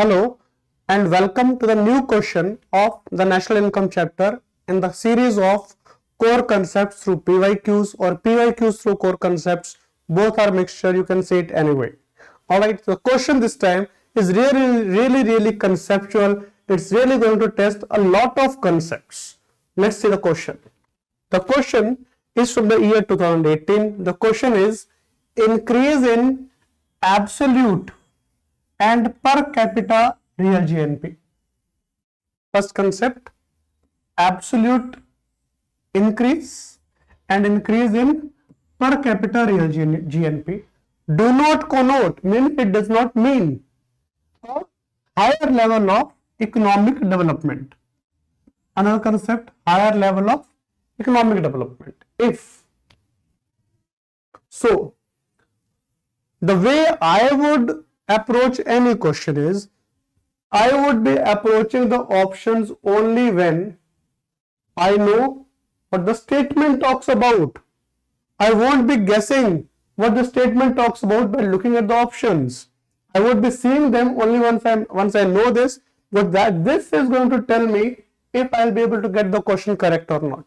Hello and welcome to the new question of the National Income chapter in the series of core concepts through PYQs or PYQs through core concepts. Both are mixture, you can say it anyway. Alright, the question this time is really conceptual. It's really going to test a lot of concepts. Let's see the question. The question is from the year 2018. The question is increase in absolute and per capita real GNP. First concept, absolute increase and increase in per capita real GNP do not connote, mean it does not mean a higher level of economic development. Another concept, higher level of economic development. If so, the way I would approach any question is, I would be approaching the options only when I know what the statement talks about. I won't be guessing what the statement talks about by looking at the options. I would be seeing them only once I know this, but that this is going to tell me if I'll be able to get the question correct or not.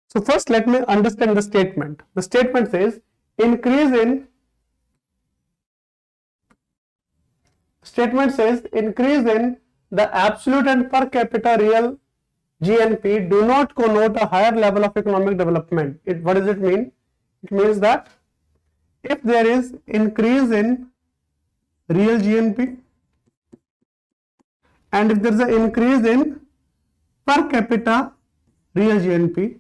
So first let me understand the statement. The statement says increase in the absolute and per capita real GNP do not connote a higher level of economic development. What does it mean? It means that if there is increase in real GNP and if there is an increase in per capita real GNP,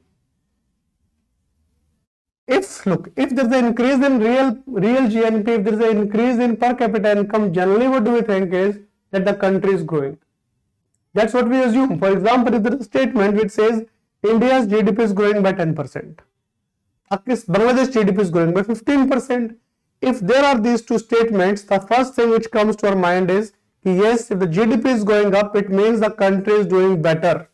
if there is an increase in real GNP, if there is an increase in per capita income, generally what do we think is that the country is growing. That's what we assume. For example, if there is a statement which says India's GDP is growing by 10%, Bangladesh GDP is growing by 15%. If there are these two statements, the first thing which comes to our mind is yes, if the GDP is going up, it means the country is doing better.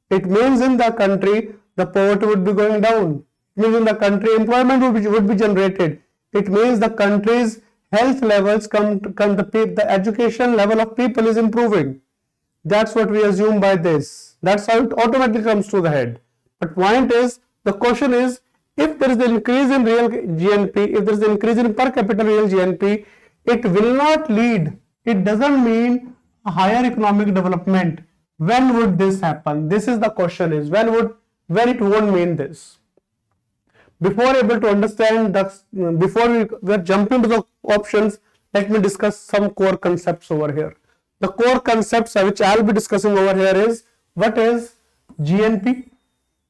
It means in the country the poverty would be going down. It means in the country employment would be generated. It means the country's health levels the education level of people is improving. That's what we assume by this. That's how it automatically comes to the head. But point is, the question is, if there is an increase in real GNP, if there is an increase in per capita real GNP, it will not lead, it doesn't mean a higher economic development. When would this happen? This is the question is, when it won't mean this. Before able to understand before we jump into the options, let me discuss some core concepts over here. The core concepts which I will be discussing over here is what is GNP,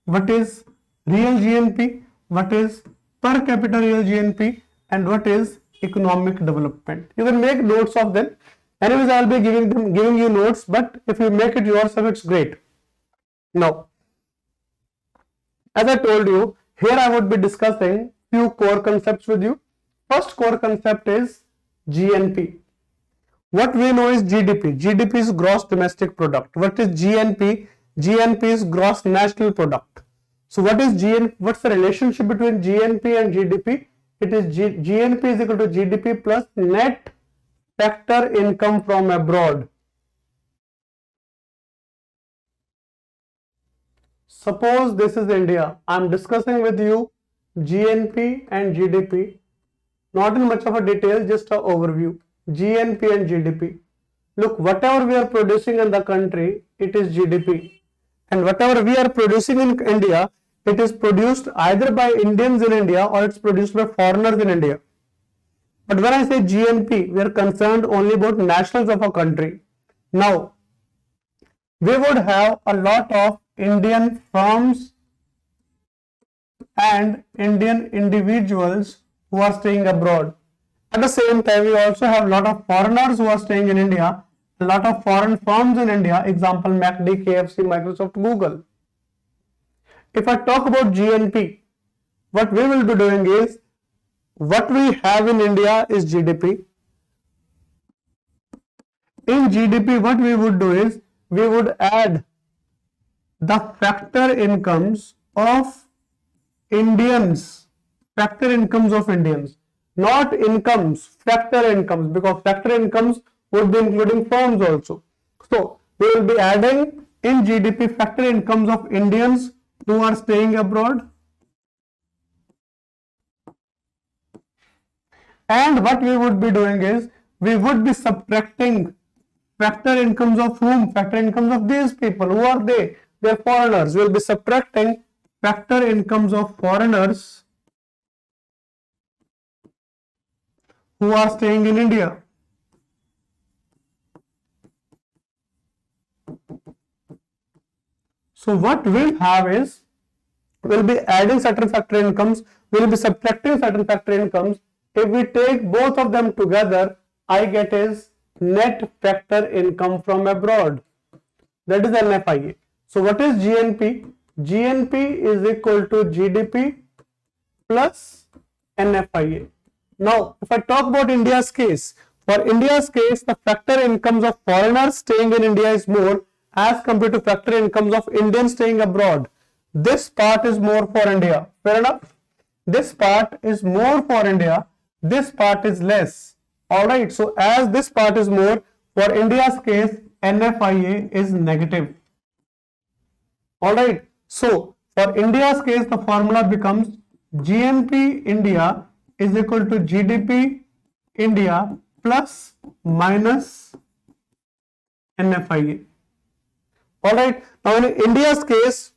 what is real GNP, what is per capita real GNP, and what is economic development. You can make notes of them. Anyways, I will be giving you notes, but if you make it yourself, it's great. Now, as I told you, here I would be discussing few core concepts with you. First core concept is GNP. What we know is GDP. GDP is gross domestic product. What is GNP? GNP is gross national product. So what is GNP? What's the relationship between GNP and GDP? It is GNP is equal to GDP plus net factor income from abroad. Suppose this is India. I am discussing with you GNP and GDP, not in much of a detail, just an overview. GNP and GDP. Look, whatever we are producing in the country, it is GDP. And whatever we are producing in India, it is produced either by Indians in India or it's produced by foreigners in India. But when I say GNP, we are concerned only about nationals of a country. Now, we would have a lot of Indian firms and Indian individuals who are staying abroad. At the same time, we also have a lot of foreigners who are staying in India, a lot of foreign firms in India, example McD, KFC, Microsoft, Google. If I talk about GNP, what we will be doing is, what we have in India is GDP. In GDP, what we would do is, we would add the factor incomes of Indians, not incomes, factor incomes, because factor incomes would be including firms also. So we will be adding in GDP factor incomes of Indians who are staying abroad. And what we would be doing is, we would be subtracting factor incomes of whom? Factor incomes of these people. Who are they? They are foreigners. We will be subtracting factor incomes of foreigners who are staying in India. So what we'll have is, we'll be adding certain factor incomes, we'll be subtracting certain factor incomes. If we take both of them together, I get is net factor income from abroad. That is NFIA. So what is GNP? GNP is equal to GDP plus NFIA. Now, if I talk about India's case, for India's case, the factor incomes of foreigners staying in India is more as compared to factor incomes of Indians staying abroad. This part is more for India. Fair enough? This part is more for India. This part is less. Alright, so as this part is more, for India's case, NFIA is negative. Alright, so for India's case, the formula becomes GNP India is equal to GDP India plus minus NFIA. Alright, now in India's case,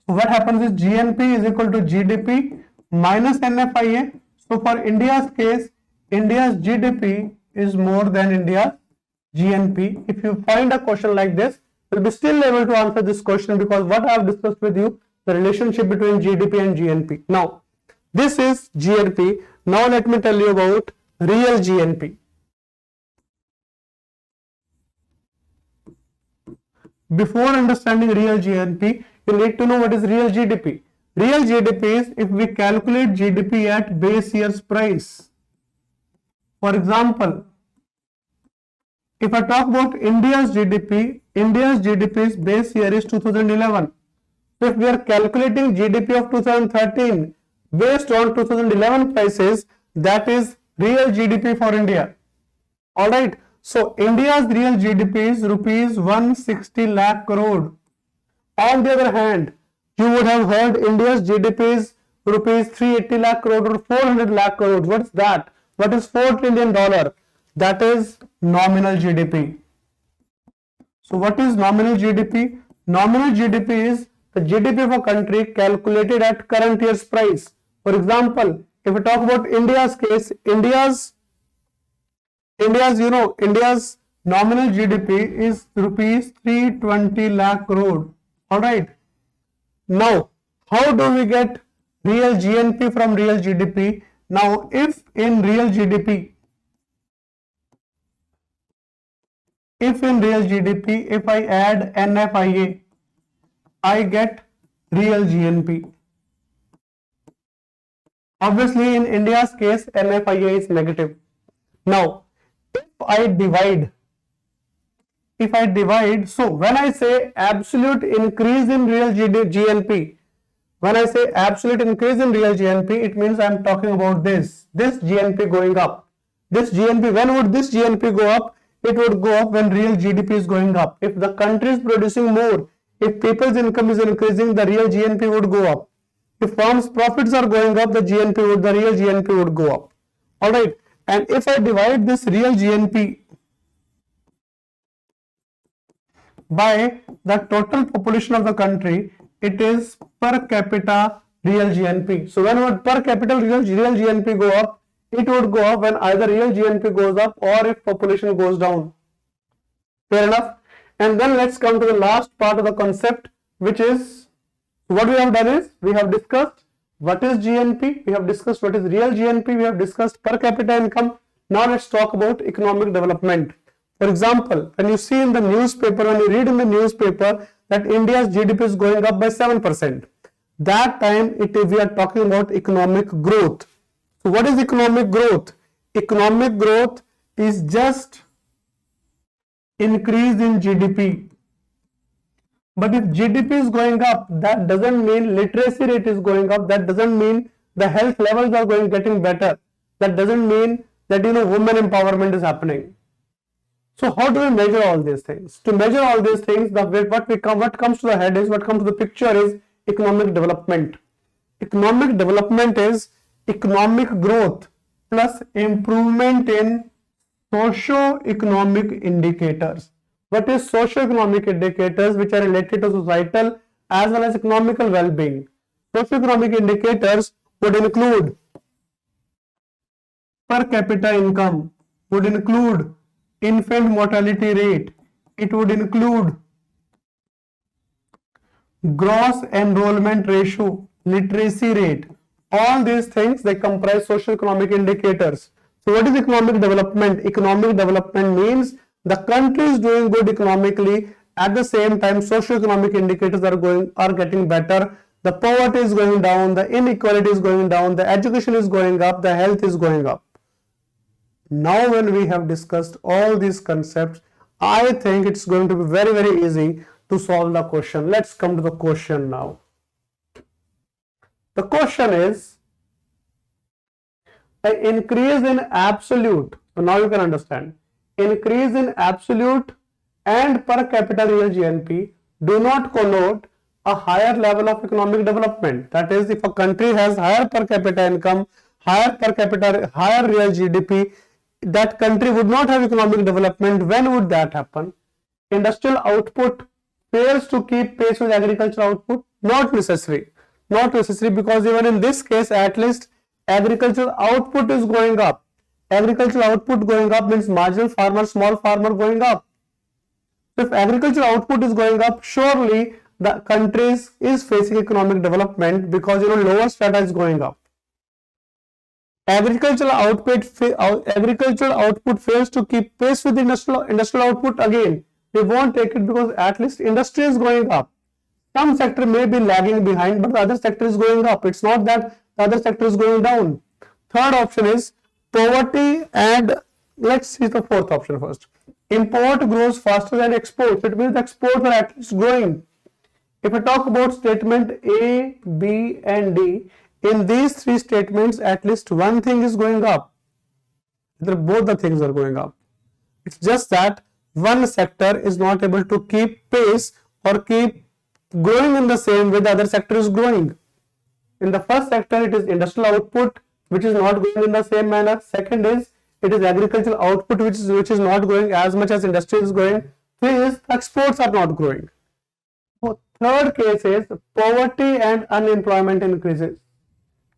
what happens is GNP is equal to GDP minus NFIA. So for India's case, India's GDP is more than India's GNP. If you find a question like this, you'll be still able to answer this question, because what I have discussed with you, the relationship between GDP and GNP. Now, this is GNP. Now let me tell you about real GNP. Before understanding real GNP, you need to know what is real GDP. Real GDP is if we calculate GDP at base year's price. For example, if I talk about India's GDP's base year is 2011. So if we are calculating GDP of 2013 based on 2011 prices, that is real GDP for India. Alright, so India's real GDP is rupees 160 lakh crore. On the other hand, you would have heard India's GDP is rupees 380 lakh crore or 400 lakh crore. What's that? What is $4 trillion? That is nominal GDP. So what is nominal GDP? Nominal GDP is the GDP of a country calculated at current year's price. For example, if we talk about India's case, India's nominal GDP is rupees 320 lakh crore. Alright. Now, how do we get real GNP from real GDP? Now, if in real GDP, if I add NFIA, I get real GNP. Obviously, in India's case, NFIA is negative. Now, if I divide, so when I say absolute increase in real GNP, when I say absolute increase in real GNP, it means I am talking about this GNP going up. This GNP, when would this GNP go up? It would go up when real GDP is going up. If the country is producing more, if people's income is increasing, the real GNP would go up. If firms' profits are going up, the real GNP would go up. Alright, and if I divide this real GNP by the total population of the country, it is per capita real GNP. So when would per capita real GNP go up? It would go up when either real GNP goes up or if population goes down. Fair enough? And then let's come to the last part of the concept, which is, what we have done is, we have discussed what is GNP, we have discussed what is real GNP, we have discussed per capita income. Now let's talk about economic development. For example, when you see in the newspaper, when you read in the newspaper that India's GDP is going up by 7%, that time we are talking about economic growth. So what is economic growth? Economic growth is just increase in GDP. But if GDP is going up, that doesn't mean literacy rate is going up. That doesn't mean the health levels are getting better. That doesn't mean that women empowerment is happening. So how do we measure all these things? To measure all these things, what comes to the head is, what comes to the picture is economic development. Economic development is economic growth plus improvement in socio-economic indicators. What is socio-economic indicators? Which are related to societal as well as economical well-being. Socio-economic indicators would include per capita income, would include infant mortality rate, it would include gross enrollment ratio, literacy rate. All these things, they comprise socio-economic indicators. So what is economic development? Economic development means the country is doing good economically, at the same time socio-economic indicators are getting better, the poverty is going down, the inequality is going down, the education is going up, the health is going up. Now when we have discussed all these concepts, I think it's going to be very, very easy to solve the question. Let's come to the question now. The question is an increase in absolute, so now you can understand, increase in absolute and per capita real GNP do not connote a higher level of economic development. That is, if a country has higher per capita income, higher real GDP, that country would not have economic development. When would that happen? Industrial output fails to keep pace with agricultural output? Not necessary. Not necessary, because even in this case, at least agricultural output is going up. Agricultural output going up means marginal farmer, small farmer going up. So if agricultural output is going up, surely the country is facing economic development, because lower strata is going up. Agricultural output fails to keep pace with industrial output. Again, they won't take it, because at least industry is going up. Some sector may be lagging behind, but the other sector is going up. It's not that the other sector is going down. Third option is poverty, and let's see the fourth option first. Import grows faster than exports. It means exports are at least growing. If I talk about statement A, B and D, in these three statements, at least one thing is going up. Both the things are going up. It's just that one sector is not able to keep pace or keep growing in the same way the other sector is growing. In the first sector, it is industrial output which is not going in the same manner. Second is it is agricultural output which is not growing as much as industry is growing. Three is exports are not growing. Third case is poverty and unemployment increases.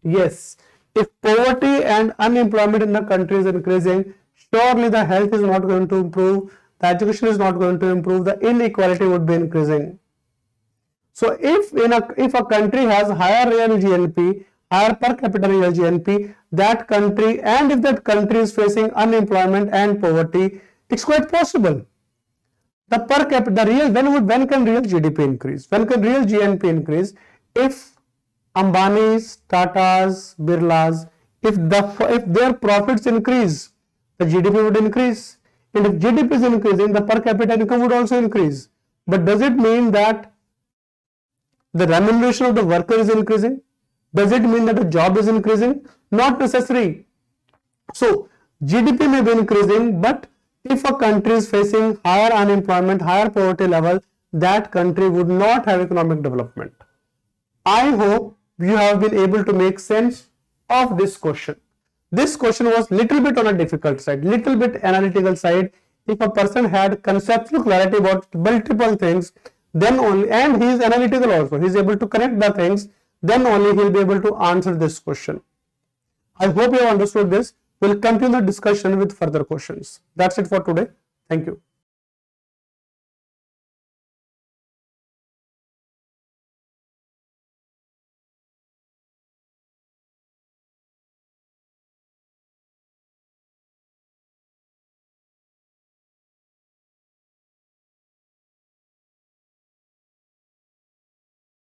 Yes, if poverty and unemployment in the country is increasing, surely the health is not going to improve, the education is not going to improve, the inequality would be increasing. So if a country has higher real GNP, higher per capita real GNP, that country, and if that country is facing unemployment and poverty, it's quite possible. The per capita when can real GDP increase? When can real GNP increase? If Ambani's, Tata's, Birla's, if their profits increase, the GDP would increase. And if GDP is increasing, the per capita income would also increase. But does it mean that the remuneration of the worker is increasing? Does it mean that the job is increasing? Not necessary. So GDP may be increasing, but if a country is facing higher unemployment, higher poverty level, that country would not have economic development. I hope you have been able to make sense of this question. This question was little bit on a difficult side, little bit analytical side. If a person had conceptual clarity about multiple things, then only, and he is analytical also, he is able to connect the things, then only he will be able to answer this question. I hope you have understood this. We'll continue the discussion with further questions. That's it for today. Thank you.